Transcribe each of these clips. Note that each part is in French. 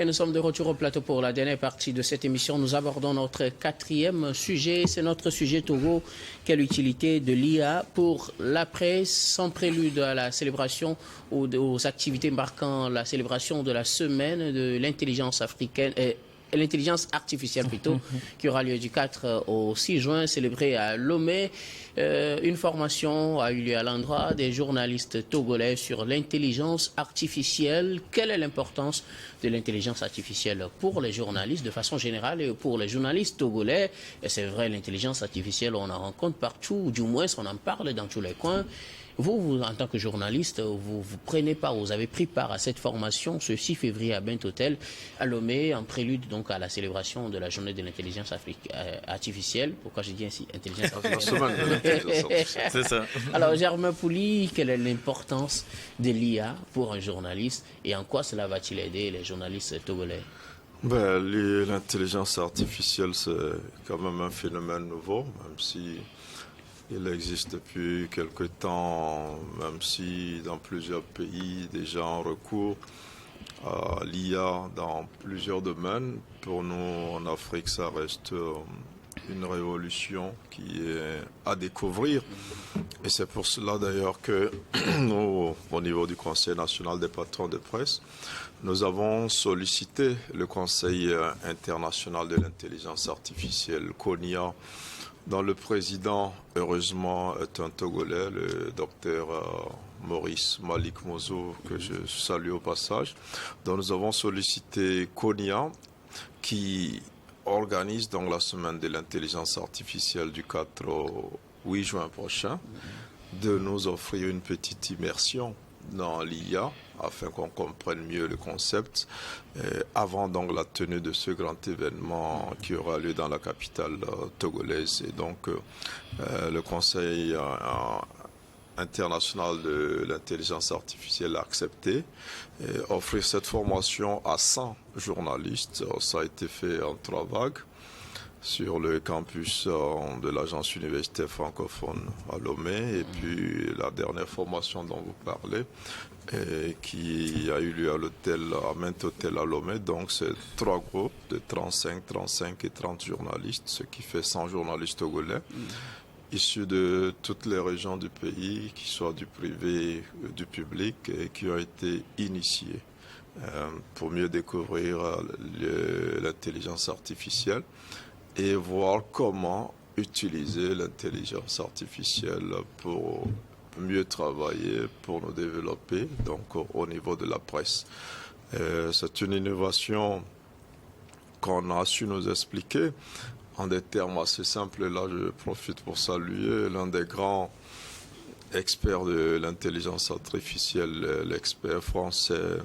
Et nous sommes de retour au plateau pour la dernière partie de cette émission. Nous abordons notre quatrième sujet. C'est notre sujet Togo. Quelle utilité de l'IA pour la presse, sans prélude à la célébration ou aux activités marquant la célébration de la semaine de l'intelligence africaine. L'intelligence artificielle plutôt, qui aura lieu du 4 au 6 juin, célébrée à Lomé. Une formation a eu lieu à l'endroit des journalistes togolais sur l'intelligence artificielle. Quelle est l'importance de l'intelligence artificielle pour les journalistes de façon générale et pour les journalistes togolais? Et c'est vrai, l'intelligence artificielle, on en rencontre partout, ou du moins on en parle dans tous les coins. Vous, en tant que journaliste, vous prenez part, vous avez pris part à cette formation ce 6 février à Bent-Hôtel, à Lomé, en prélude donc à la célébration de la journée de l'intelligence artificielle. Pourquoi je dis ainsi intelligence artificielle? C'est ça. Alors, Germain Pouli, quelle est l'importance de l'IA pour un journaliste et en quoi cela va-t-il aider les journalistes togolais? L'intelligence artificielle, c'est quand même un phénomène nouveau, même si il existe depuis quelque temps, même si dans plusieurs pays, des gens recourent à l'IA dans plusieurs domaines. Pour nous, en Afrique, ça reste une révolution qui est à découvrir. Et c'est pour cela d'ailleurs que nous, au niveau du Conseil national des patrons de presse, nous avons sollicité le Conseil international de l'intelligence artificielle, CONIA, dont le président, heureusement, est un Togolais, le docteur Maurice Malik Mozo, que je salue au passage, dont nous avons sollicité CONIA, qui organise donc la semaine de l'intelligence artificielle du 4 au 8 juin prochain, de nous offrir une petite immersion dans l'IA afin qu'on comprenne mieux le concept avant donc la tenue de ce grand événement qui aura lieu dans la capitale togolaise. Et donc le Conseil international de l'intelligence artificielle a accepté offrir cette formation à 100 journalistes. Ça a été fait en 3 vagues sur le campus de l'agence universitaire francophone à Lomé, et puis la dernière formation dont vous parlez, qui a eu lieu à l'hôtel, à Bent-Hôtel à Lomé. Donc c'est 3 groupes de 35, 35 et 30 journalistes, ce qui fait 100 journalistes togolais, issus de toutes les régions du pays, qui soient du privé, du public, et qui ont été initiés pour mieux découvrir l'intelligence artificielle et voir comment utiliser l'intelligence artificielle pour mieux travailler, pour nous développer, donc au niveau de la presse. C'est une innovation qu'on a su nous expliquer en des termes assez simples. Là, je profite pour saluer l'un des grands experts de l'intelligence artificielle, l'expert français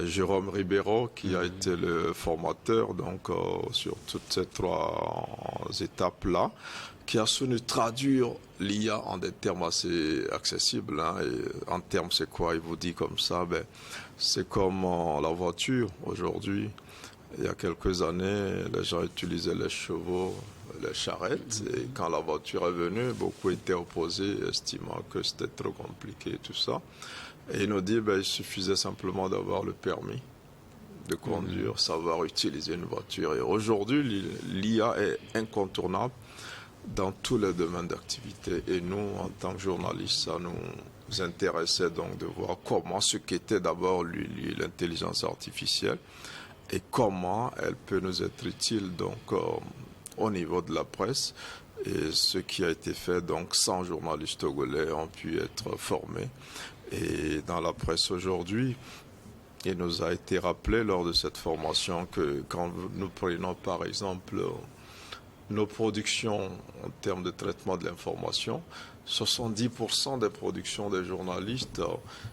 Jérôme Ribeiro, qui a été le formateur donc sur toutes ces 3 étapes-là, qui a su nous traduire l'IA en des termes assez accessibles. Et en termes, c'est quoi? Il vous dit comme ça, c'est comme la voiture aujourd'hui. Il y a quelques années, les gens utilisaient les chevaux, les charrettes, et quand la voiture est venue, beaucoup étaient opposés, estimant que c'était trop compliqué et tout ça. Et il nous dit, il suffisait simplement d'avoir le permis de conduire, savoir utiliser une voiture. Et aujourd'hui, l'IA est incontournable dans tous les domaines d'activité. Et nous, en tant que journalistes, ça nous intéressait donc de voir comment ce qu'était d'abord l'intelligence artificielle et comment elle peut nous être utile donc au niveau de la presse. Et ce qui a été fait, donc 100 journalistes togolais ont pu être formés. Et dans la presse aujourd'hui, il nous a été rappelé lors de cette formation que quand nous prenons par exemple nos productions en termes de traitement de l'information, 70% des productions des journalistes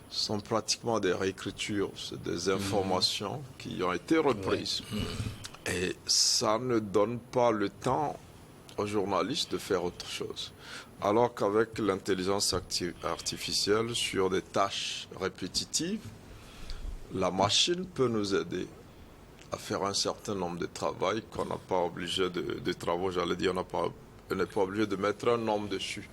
sont pratiquement des réécritures, c'est des informations qui ont été reprises. Et ça ne donne pas le temps aux journalistes de faire autre chose. Alors qu'avec l'intelligence artificielle sur des tâches répétitives, la machine peut nous aider à faire un certain nombre de travaux qu'on n'a pas obligé de travaux, j'allais dire, on n'est pas obligé de mettre un nombre dessus.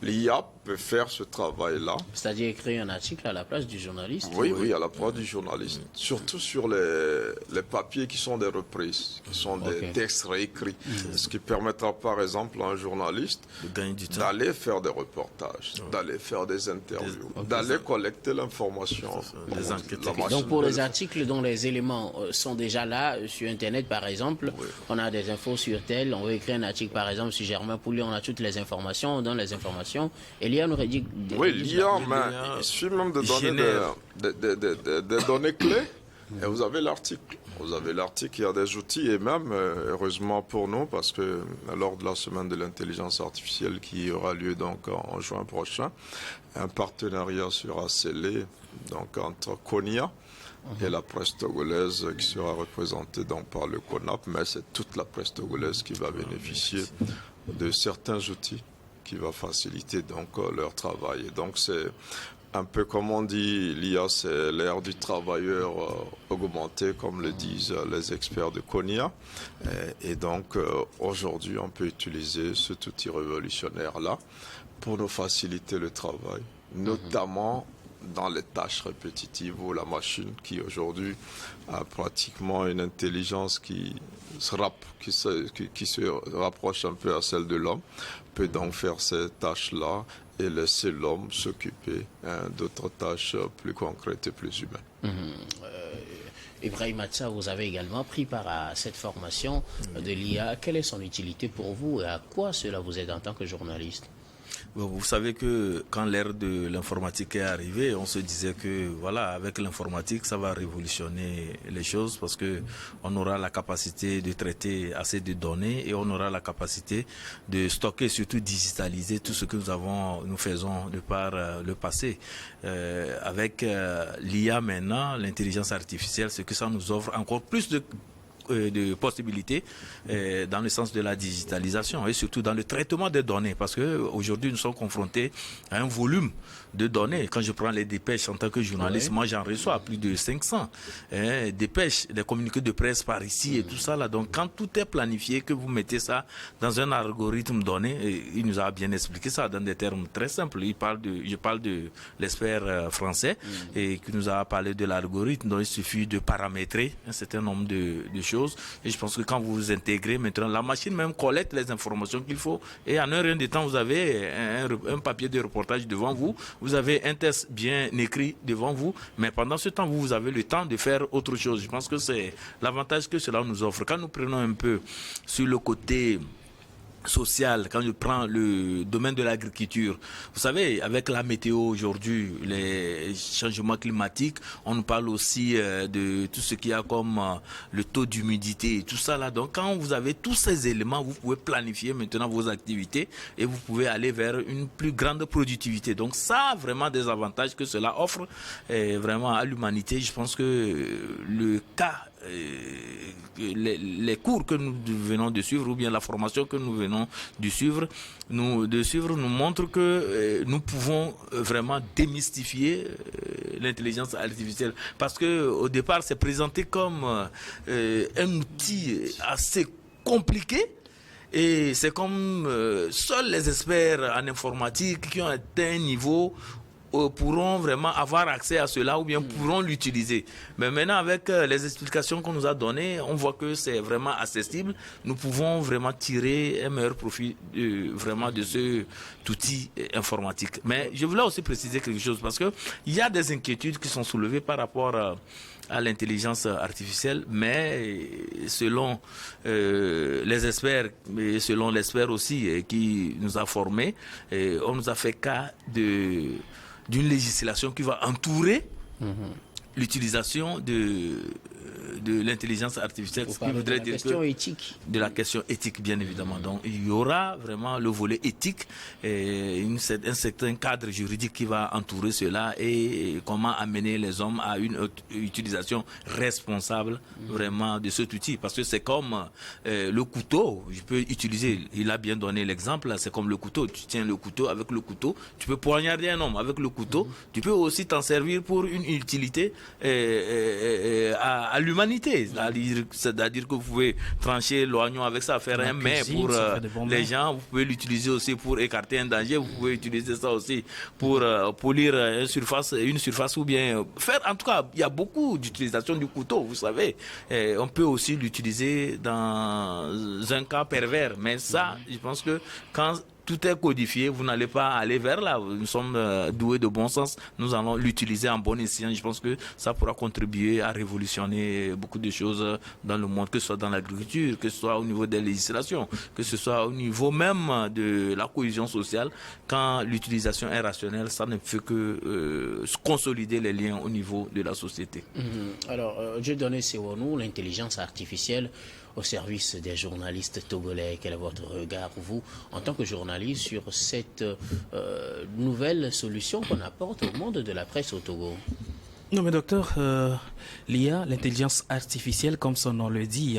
l'IA peut faire ce travail-là. C'est-à-dire écrire un article à la place du journaliste. Oui, à la place du journaliste. Surtout sur les papiers qui sont des reprises, qui sont des textes réécrits. Ce qui permettra par exemple à un journaliste d'aller faire des reportages, d'aller faire des interviews, d'aller collecter l'information. Donc pour les articles dont les éléments sont déjà là, sur Internet par exemple, on a des infos sur tel, on veut écrire un article par exemple sur Germain Pouliot, on a toutes les informations, on donne les informations, et l'IA nous rédige... l'IA, mais il suffit même de donner des données clés, et vous avez l'article. Vous avez l'article, il y a des outils, et même, heureusement pour nous, parce que lors de la semaine de l'intelligence artificielle qui aura lieu donc en juin prochain, un partenariat sera scellé donc, entre CONIA et la presse togolaise qui sera représentée donc, par le CONAP, mais c'est toute la presse togolaise qui va bénéficier de certains outils qui va faciliter donc leur travail. Et donc c'est un peu comme on dit, l'IA c'est l'ère du travailleur augmenté, comme le disent les experts de CONIA. Et donc aujourd'hui on peut utiliser cet outil révolutionnaire-là pour nous faciliter le travail, notamment dans les tâches répétitives où la machine qui aujourd'hui a pratiquement une intelligence qui se rapproche un peu à celle de l'homme, peut donc faire ces tâches-là et laisser l'homme s'occuper d'autres tâches plus concrètes et plus humaines. Ibrahim Atsa, vous avez également pris part à cette formation de l'IA. Quelle est son utilité pour vous et à quoi cela vous aide en tant que journaliste? Vous savez que quand l'ère de l'informatique est arrivée, on se disait que voilà, avec l'informatique, ça va révolutionner les choses parce que on aura la capacité de traiter assez de données et on aura la capacité de stocker, surtout digitaliser tout ce que nous faisons de par le passé. Avec l'IA maintenant, l'intelligence artificielle, ce que ça nous offre encore plus de possibilités dans le sens de la digitalisation et surtout dans le traitement des données parce que aujourd'hui nous sommes confrontés à un volume de données. Quand je prends les dépêches en tant que journaliste, moi j'en reçois plus de 500 dépêches, des communiqués de presse par ici et tout ça là. Donc quand tout est planifié, que vous mettez ça dans un algorithme donné, il nous a bien expliqué ça dans des termes très simples. Je parle de l'expert français et qui nous a parlé de l'algorithme dont il suffit de paramétrer un certain nombre de choses. Et je pense que quand vous vous intégrez maintenant, la machine même collecte les informations qu'il faut et en un rien de temps, vous avez un papier de reportage devant vous, vous avez un test bien écrit devant vous, mais pendant ce temps, vous avez le temps de faire autre chose. Je pense que c'est l'avantage que cela nous offre. Quand nous prenons un peu sur le côté social, quand je prends le domaine de l'agriculture, vous savez, avec la météo aujourd'hui, les changements climatiques, on nous parle aussi de tout ce qu'il y a comme le taux d'humidité et tout ça là. Donc quand vous avez tous ces éléments, vous pouvez planifier maintenant vos activités et vous pouvez aller vers une plus grande productivité. Donc ça a vraiment des avantages que cela offre vraiment à l'humanité. Je pense que le cas les cours que nous venons de suivre ou bien la formation que nous venons de suivre nous montrent que nous pouvons vraiment démystifier l'intelligence artificielle parce que au départ c'est présenté comme un outil assez compliqué. Et c'est comme seuls les experts en informatique qui ont atteint un niveau pourront vraiment avoir accès à cela ou bien pourront l'utiliser. Mais maintenant, avec les explications qu'on nous a données, on voit que c'est vraiment accessible. Nous pouvons vraiment tirer un meilleur profit vraiment de cet outil informatique. Mais je voulais aussi préciser quelque chose parce que il y a des inquiétudes qui sont soulevées par rapport à l'intelligence artificielle, mais selon les experts, et selon l'expert aussi qui nous a formés, on nous a fait cas d'une législation qui va entourer l'utilisation de l'intelligence artificielle. Vous parlez de la question éthique. De la question éthique, bien évidemment. Donc, il y aura vraiment le volet éthique et un certain cadre juridique qui va entourer cela et comment amener les hommes à une utilisation responsable vraiment de cet outil. Parce que c'est comme le couteau. Je peux utiliser, il a bien donné l'exemple, c'est comme le couteau. Tu tiens le couteau, avec le couteau, tu peux poignarder un homme. Avec le couteau, tu peux aussi t'en servir pour une utilité à l'humanité. humanité. C'est-à-dire que vous pouvez trancher l'oignon avec ça, faire un mets pour les gens. Vous pouvez l'utiliser aussi pour écarter un danger. Vous pouvez utiliser ça aussi pour polir une surface ou bien faire. En tout cas, il y a beaucoup d'utilisation du couteau, vous savez. Et on peut aussi l'utiliser dans un cas pervers. Mais ça, je pense que quand tout est codifié, vous n'allez pas aller vers là. Nous sommes doués de bon sens. Nous allons l'utiliser en bon escient. Je pense que ça pourra contribuer à révolutionner beaucoup de choses dans le monde, que ce soit dans l'agriculture, que ce soit au niveau des législations, que ce soit au niveau même de la cohésion sociale. Quand l'utilisation est rationnelle, ça ne fait que consolider les liens au niveau de la société. Alors, Dieudonné Sewonou, l'intelligence artificielle au service des journalistes togolais. Quel est votre regard, vous, en tant que journaliste, sur cette nouvelle solution qu'on apporte au monde de la presse au Togo? Non mais docteur, l'IA, l'intelligence artificielle, comme son nom le dit,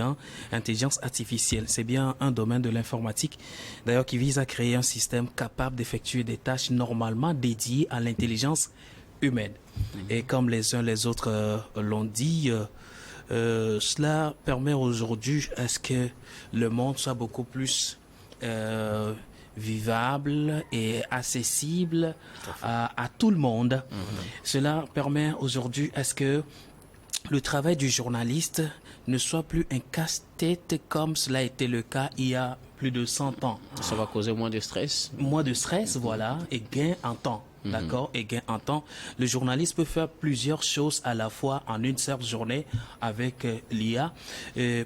intelligence artificielle, c'est bien un domaine de l'informatique, d'ailleurs qui vise à créer un système capable d'effectuer des tâches normalement dédiées à l'intelligence humaine. Et comme les uns les autres l'ont dit, cela permet aujourd'hui à ce que le monde soit beaucoup plus vivable et accessible à tout le monde. Cela permet aujourd'hui à ce que le travail du journaliste ne soit plus un casse-tête comme cela était le cas il y a plus de 100 ans. Ça va causer moins de stress. Moins de stress, voilà, et gain en temps. D'accord, et gain en temps. Le journaliste peut faire plusieurs choses à la fois en une seule journée avec l'IA.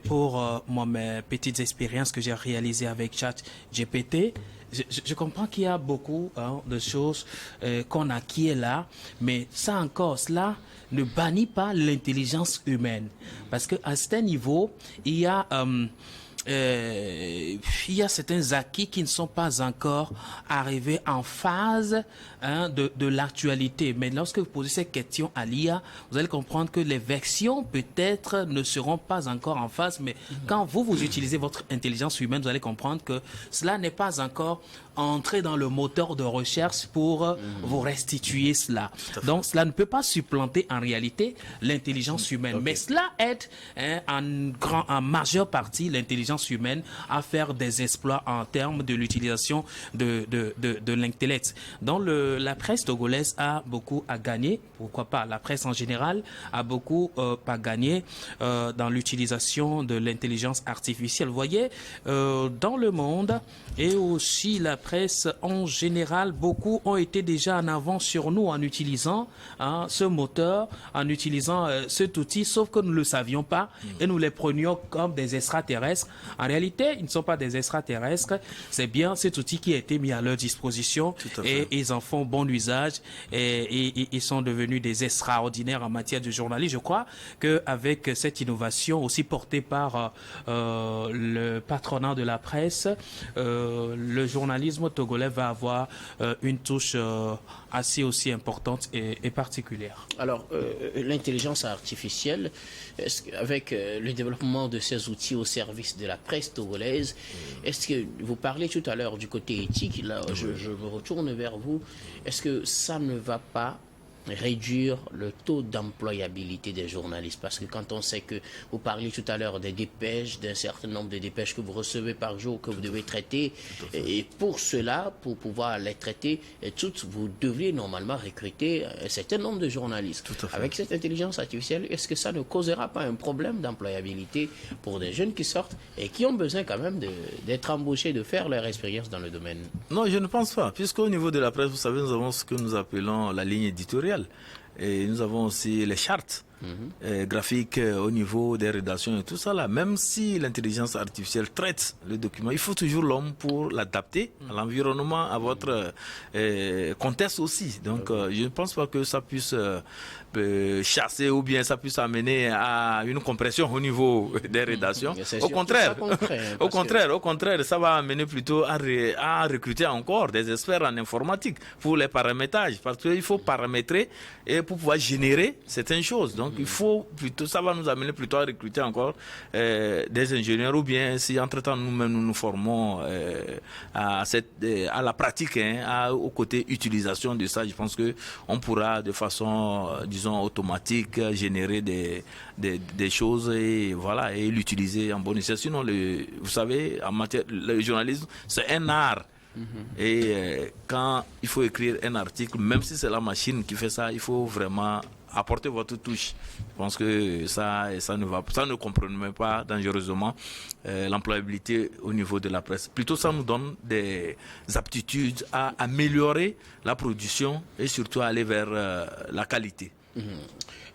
Pour moi, mes petites expériences que j'ai réalisées avec ChatGPT, je comprends qu'il y a beaucoup de choses qu'on acquiert là, mais ça encore, cela ne bannit pas l'intelligence humaine. Parce qu'à ce niveau, il y a certains acquis qui ne sont pas encore arrivés en phase de l'actualité. Mais lorsque vous posez cette question à l'IA, vous allez comprendre que les versions peut-être ne seront pas encore en phase, mais quand vous utilisez votre intelligence humaine, vous allez comprendre que cela n'est pas encore entré dans le moteur de recherche pour vous restituer cela. Donc cela ne peut pas supplanter en réalité l'intelligence humaine, mais cela aide en majeure partie l'intelligence humaine à faire des exploits en termes de l'utilisation de l'intellect. Donc la presse togolaise a beaucoup à gagner, pourquoi pas, la presse en général a beaucoup à gagner dans l'utilisation de l'intelligence artificielle. Vous voyez, dans le monde et aussi la presse en général, beaucoup ont été déjà en avant sur nous en utilisant ce moteur, en utilisant cet outil, sauf que nous ne le savions pas et nous les prenions comme des extraterrestres. En réalité, ils ne sont pas des extraterrestres, c'est bien cet outil qui a été mis à leur disposition et ils en font bon usage et ils sont devenus des extraordinaires en matière de journalisme. Je crois qu'avec cette innovation aussi portée par le patronat de la presse, le journalisme togolais va avoir une touche assez aussi importante et particulière. Alors, l'intelligence artificielle, avec le développement de ces outils au service de la presse togolaise, est-ce que vous parlez tout à l'heure du côté éthique, là je me retourne vers vous, est-ce que ça ne va pas réduire le taux d'employabilité des journalistes? Parce que quand on sait que vous parliez tout à l'heure des dépêches, d'un certain nombre de dépêches que vous recevez par jour, que vous devez traiter, et pour cela, pour pouvoir les traiter toutes, vous devriez normalement recruter un certain nombre de journalistes. Avec cette intelligence artificielle, est-ce que ça ne causera pas un problème d'employabilité pour des jeunes qui sortent et qui ont besoin quand même d'être embauchés, de faire leur expérience dans le domaine? Non, je ne pense pas, puisqu'au niveau de la presse, vous savez, nous avons ce que nous appelons la ligne éditoriale. Et nous avons aussi les chartes graphiques au niveau des rédactions et tout ça là. Même si l'intelligence artificielle traite le document, il faut toujours l'homme pour l'adapter à l'environnement, à votre contexte aussi. Donc je ne pense pas que ça puisse chasser ou bien ça puisse amener à une compression au niveau des rédactions. Au contraire, ça va amener plutôt à recruter encore des experts en informatique pour les paramétrages, parce qu'il faut paramétrer et pour pouvoir générer certaines choses. Donc Donc il faut plutôt, ça va nous amener plutôt à recruter encore des ingénieurs, ou bien si entre-temps nous-mêmes nous formons à la pratique, au côté utilisation de ça, je pense que on pourra de façon, disons, automatique générer des choses et voilà, et l'utiliser en bon escient. Sinon, vous savez, en matière, le journalisme, c'est un art. Et quand il faut écrire un article, même si c'est la machine qui fait ça, il faut vraiment apporter votre touche. Je pense que ça ne compromet pas dangereusement l'employabilité au niveau de la presse. Plutôt, ça nous donne des aptitudes à améliorer la production et surtout à aller vers la qualité.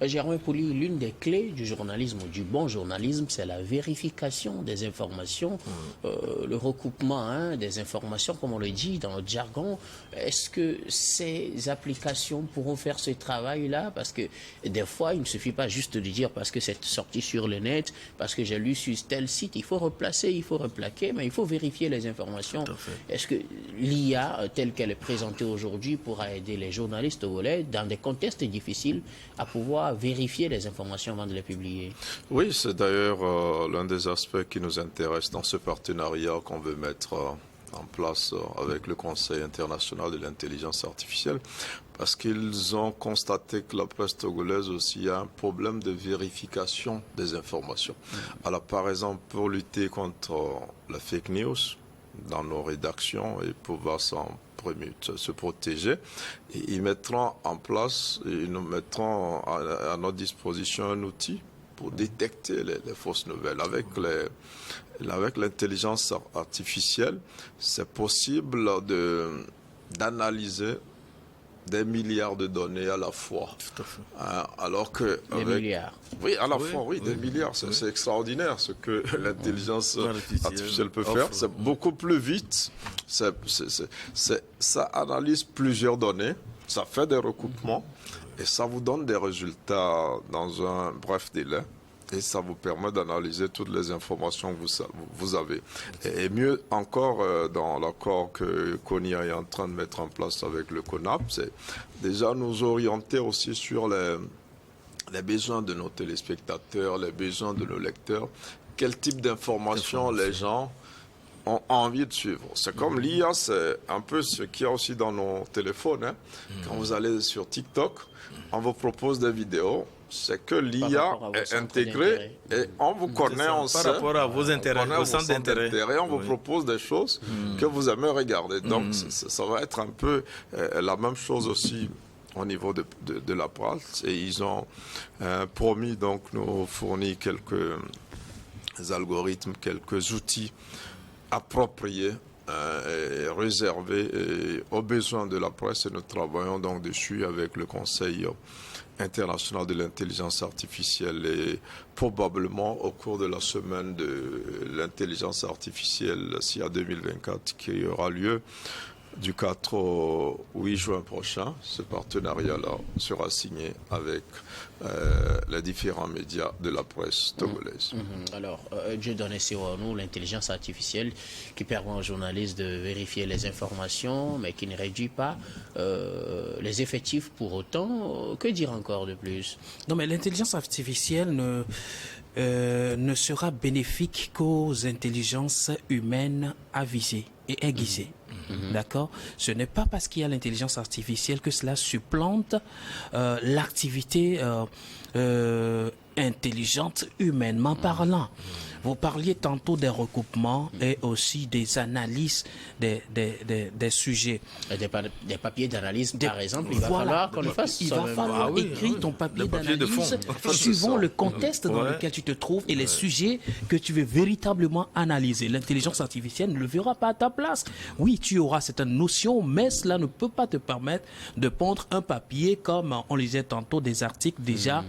Germain Pouli, l'une des clés du journalisme, du bon journalisme, c'est la vérification des informations, le recoupement des informations, comme on le dit dans notre jargon. Est-ce que ces applications pourront faire ce travail-là? Parce que des fois, il ne suffit pas juste de dire parce que c'est sorti sur le net, parce que j'ai lu sur tel site, il faut replacer, il faut replaquer, mais il faut vérifier les informations. Est-ce que l'IA, telle qu'elle est présentée aujourd'hui, pourra aider les journalistes togolais dans des contextes difficiles à pouvoir vérifier les informations avant de les publier? Oui, c'est d'ailleurs l'un des aspects qui nous intéresse dans ce partenariat qu'on veut mettre en place avec le Conseil international de l'intelligence artificielle, parce qu'ils ont constaté que la presse togolaise aussi a un problème de vérification des informations. Alors, par exemple, pour lutter contre la fake news dans nos rédactions et pouvoir se protéger, et ils mettront en place, ils nous mettront à notre disposition un outil pour détecter les fausses nouvelles. Avec l'intelligence artificielle, c'est possible d'analyser des milliards de données à la fois. Tout à fait. Alors que des milliards. Oui, à la fois, oui, des milliards. C'est extraordinaire ce que l'intelligence artificielle peut faire. C'est beaucoup plus vite. Ça analyse plusieurs données. Ça fait des recoupements. Et ça vous donne des résultats dans un bref délai. Et ça vous permet d'analyser toutes les informations que vous avez. Et mieux encore, dans l'accord que CONIA est en train de mettre en place avec le CONAP, c'est déjà nous orienter aussi sur les besoins de nos téléspectateurs, les besoins de nos lecteurs. Quel type d'informations les gens ont envie de suivre. C'est comme l'IA, c'est un peu ce qu'il y a aussi dans nos téléphones. Quand vous allez sur TikTok, on vous propose des vidéos. C'est que l'IA est intégrée et on vous connaît, on sait. Par rapport à vos intérêts, vos centres d'intérêt. On vous propose des choses que vous aimez regarder. Donc, ça va être un peu la même chose aussi au niveau de la presse. Et ils ont promis, donc, nous fournir quelques algorithmes, quelques outils appropriés et réservés aux besoins de la presse. Et nous travaillons donc dessus avec le Conseil international de l'intelligence artificielle, et probablement au cours de la semaine de l'intelligence artificielle SIA 2024 qui aura lieu du 4 au 8 juin prochain. Ce partenariat-là sera signé avec les différents médias de la presse togolaise. Alors, Dieu donné sur nous l'intelligence artificielle qui permet aux journalistes de vérifier les informations, mais qui ne réduit pas les effectifs pour autant. Que dire encore de plus? Non, mais l'intelligence artificielle ne sera bénéfique qu'aux intelligences humaines avisées et aiguisées. D'accord? Ce n'est pas parce qu'il y a l'intelligence artificielle que cela supplante l'activité intelligente humainement parlant. Vous parliez tantôt des recoupements et aussi des analyses des sujets. Des papiers d'analyse, par exemple, il va falloir qu'on le fasse. Il va falloir écrire ton papier d'analyse suivant le contexte dans lequel tu te trouves et les sujets que tu veux véritablement analyser. L'intelligence artificielle ne le verra pas à ta place. Oui, tu auras certaines notions, mais cela ne peut pas te permettre de pondre un papier comme on lisait tantôt des articles déjà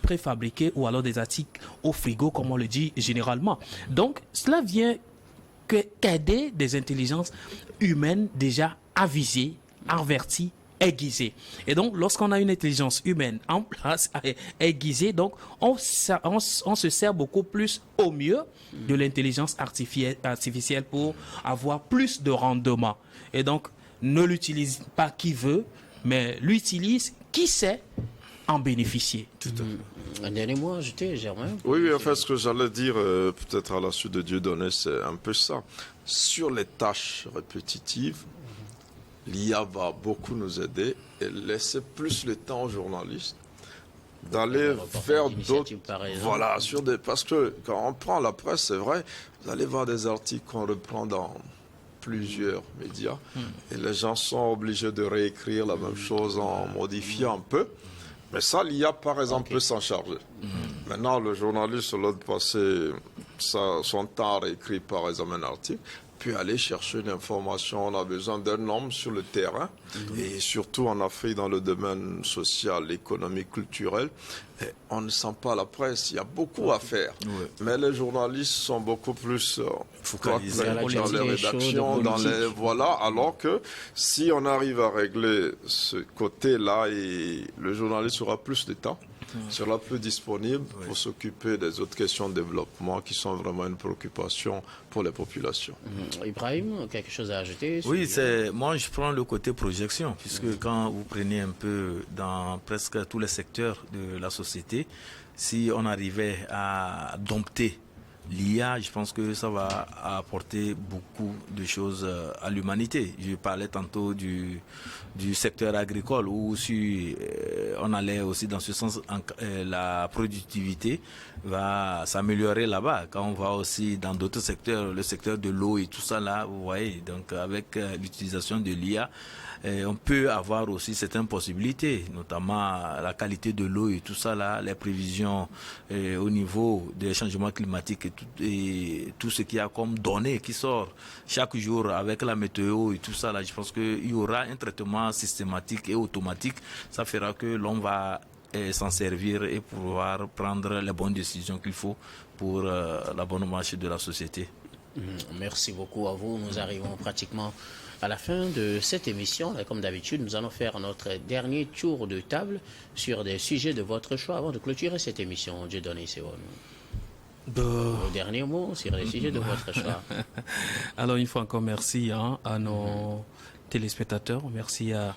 préfabriqués ou alors des articles au frigo, comme on le dit généralement. Donc, cela vient qu'aider des intelligences humaines déjà avisées, averties, aiguisées. Et donc, lorsqu'on a une intelligence humaine en place, aiguisée, donc on se sert beaucoup plus au mieux de l'intelligence artificielle pour avoir plus de rendement. Et donc, ne l'utilise pas qui veut, mais l'utilise qui sait en bénéficier. Tout à fait. Un dernier mot ajouté, Germain? Oui, en fait, ce que j'allais dire, peut-être à la suite de Dieudonné, c'est un peu ça. Sur les tâches répétitives, l'IA va beaucoup nous aider et laisser plus le temps aux journalistes d'aller vers d'autres. Voilà, parce que quand on prend la presse, c'est vrai, vous allez voir des articles qu'on reprend dans plusieurs médias et les gens sont obligés de réécrire la même chose en modifiant un peu. Mais ça, l'IA, par exemple, peut s'en charger. Maintenant, le journaliste, au lieu de passer son temps à réécrire, par exemple, un article, peut aller chercher une information. On a besoin d'un homme sur le terrain, et surtout en Afrique, dans le domaine social, économique, culturel. Et on ne sent pas la presse. Il y a beaucoup à faire. Ouais. Mais les journalistes sont beaucoup plus focalisés dans les rédactions, voilà. Alors que si on arrive à régler ce côté-là, et le journaliste aura plus de temps, sera plus disponible pour s'occuper des autres questions de développement qui sont vraiment une préoccupation pour les populations. Ibrahim, quelque chose à ajouter? Oui, moi je prends le côté projection, puisque quand vous prenez un peu dans presque tous les secteurs de la société, si on arrivait à dompter l'IA, je pense que ça va apporter beaucoup de choses à l'humanité. Je parlais tantôt du secteur agricole où si on allait aussi dans ce sens, la productivité va s'améliorer là-bas. Quand on va aussi dans d'autres secteurs, le secteur de l'eau et tout ça là, vous voyez, donc avec l'utilisation de l'IA, on peut avoir aussi certaines possibilités, notamment la qualité de l'eau et tout ça là, les prévisions au niveau des changements climatiques et tout ce qu'il y a comme données qui sort chaque jour avec la météo et tout ça là. Je pense qu'il y aura un traitement systématique et automatique. Ça fera que l'on va s'en servir et pouvoir prendre les bonnes décisions qu'il faut pour la bonne marche de la société. Merci beaucoup à vous. Nous arrivons pratiquement à la fin de cette émission. Et comme d'habitude, nous allons faire notre dernier tour de table sur des sujets de votre choix avant de clôturer cette émission. Dieudonné Sewonou. Au dernier mot sur les sujets de votre choix. Alors, une fois encore, merci à nos téléspectateurs. Merci à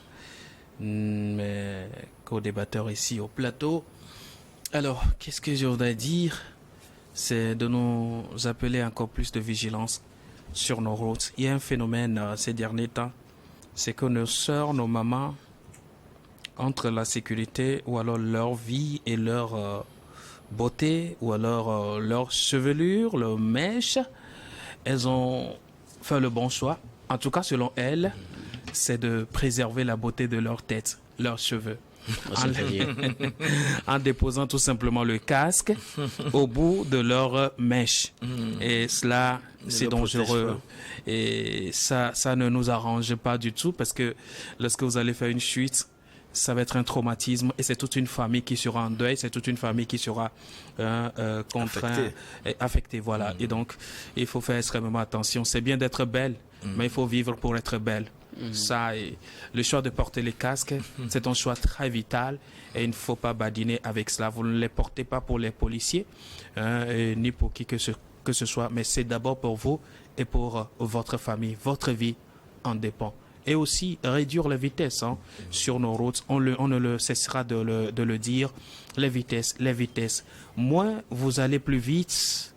mes co-débatteurs ici au plateau. Alors, qu'est-ce que je voudrais dire? C'est de nous appeler encore plus de vigilance sur nos routes. Il y a un phénomène ces derniers temps, c'est que nos sœurs, nos mamans, entre la sécurité ou alors leur vie et leur beauté ou alors leur chevelure, leur mèche, elles ont fait le bon choix. En tout cas, selon elles, c'est de préserver la beauté de leur tête, leurs cheveux. En déposant tout simplement le casque au bout de leur mèche. Et cela, c'est dangereux. Et ça ne nous arrange pas du tout parce que lorsque vous allez faire une chute, ça va être un traumatisme et c'est toute une famille qui sera en deuil, c'est toute une famille qui sera affectée. Voilà. Et donc, il faut faire extrêmement attention. C'est bien d'être belle, mais il faut vivre pour être belle. Ça, et le choix de porter les casques, c'est un choix très vital et il ne faut pas badiner avec cela. Vous ne les portez pas pour les policiers, ni pour qui que ce soit, mais c'est d'abord pour vous et pour votre famille. Votre vie en dépend. Et aussi réduire la vitesse sur nos routes. On ne le cessera de le dire. Les vitesses. Moins vous allez plus vite,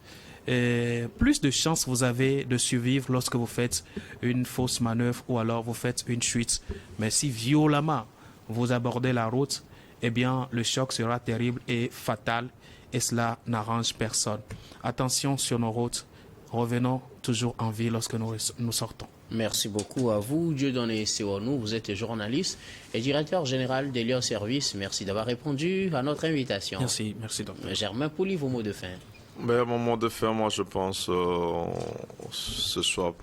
plus de chances vous avez de survivre lorsque vous faites une fausse manœuvre ou alors vous faites une chute. Mais si violemment vous abordez la route, eh bien le choc sera terrible et fatal et cela n'arrange personne. Attention sur nos routes. Revenons toujours en vie lorsque nous sortons. Merci beaucoup à vous, Dieudonné Sewonou. Vous êtes journaliste et directeur général d'Elios Service. Merci d'avoir répondu à notre invitation. Merci docteur. Germain Pouli, vos mots de fin. Mais mon mot de fin, moi je pense ce soit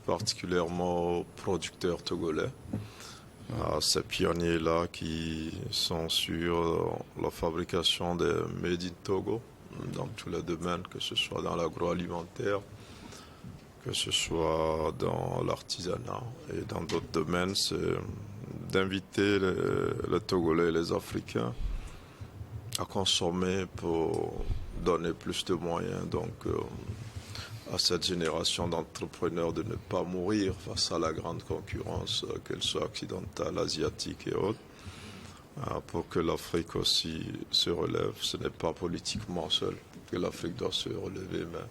particulièrement aux producteurs togolais, à ces pionniers-là qui sont sur la fabrication des Made in Togo dans tous les domaines, que ce soit dans l'agroalimentaire, que ce soit dans l'artisanat et dans d'autres domaines, c'est d'inviter les Togolais et les Africains à consommer pour donner plus de moyens donc à cette génération d'entrepreneurs de ne pas mourir face à la grande concurrence, qu'elle soit occidentale, asiatique et autres. pour que l'Afrique aussi se relève. Ce n'est pas politiquement seul que l'Afrique doit se relever, mais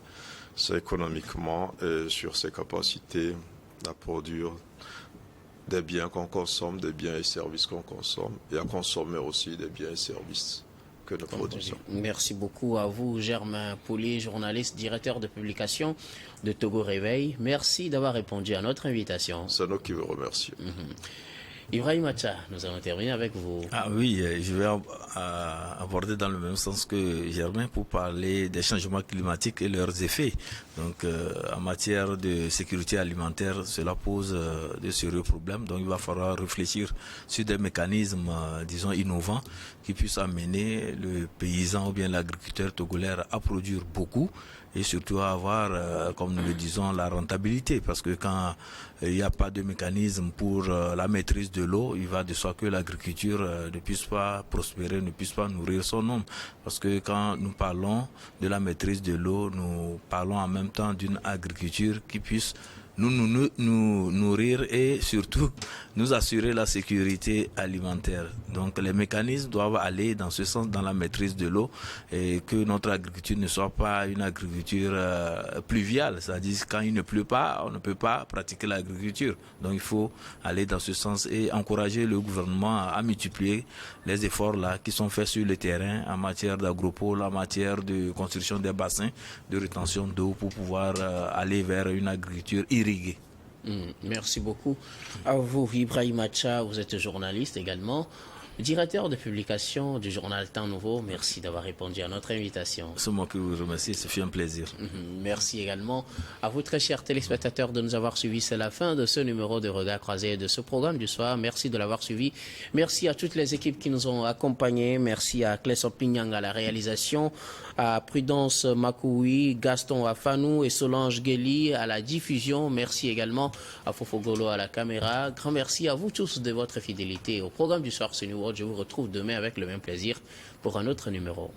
c'est économiquement et sur ses capacités à produire des biens qu'on consomme, des biens et services qu'on consomme, et à consommer aussi des biens et services que nous produisons. Merci beaucoup à vous, Germain Pouli, journaliste, directeur de publication de Togo Réveil. Merci d'avoir répondu à notre invitation. C'est nous qui vous remercions. Ibrahim Acha, nous allons terminer avec vous. Ah oui, je vais aborder dans le même sens que Germain pour parler des changements climatiques et leurs effets. Donc, en matière de sécurité alimentaire, cela pose de sérieux problèmes. Donc, il va falloir réfléchir sur des mécanismes, disons, innovants qui puissent amener le paysan ou bien l'agriculteur togolais à produire beaucoup et surtout à avoir, comme nous le disons, la rentabilité. Parce que quand il n'y a pas de mécanisme pour la maîtrise de l'eau, il va de soi que l'agriculture ne puisse pas prospérer, ne puisse pas nourrir son homme. Parce que quand nous parlons de la maîtrise de l'eau, nous parlons en même temps d'une agriculture qui puisse nous nourrir et surtout nous assurer la sécurité alimentaire. Donc les mécanismes doivent aller dans ce sens, dans la maîtrise de l'eau, et que notre agriculture ne soit pas une agriculture pluviale, c'est-à-dire quand il ne pleut pas, on ne peut pas pratiquer l'agriculture. Donc il faut aller dans ce sens et encourager le gouvernement à multiplier les efforts là qui sont faits sur le terrain en matière d'agropole, en matière de construction des bassins de rétention d'eau pour pouvoir aller vers une agriculture irriguée. Merci beaucoup à vous, Ibrahim Acha. Vous êtes journaliste également, directeur de publication du journal Temps Nouveau. Merci d'avoir répondu à notre invitation. C'est moi qui vous remercie, ça fait un plaisir. Merci également à vous, très chers téléspectateurs, de nous avoir suivis. C'est la fin de ce numéro de Regard Croisé de ce programme du soir. Merci de l'avoir suivi. Merci à toutes les équipes qui nous ont accompagnés. Merci à Clesson Pinyang à la réalisation, à Prudence Makoui, Gaston Afanou et Solange Gueli à la diffusion. Merci également à Fofogolo à la caméra. Grand merci à vous tous de votre fidélité au programme du soir. C'est New World. Je vous retrouve demain avec le même plaisir pour un autre numéro.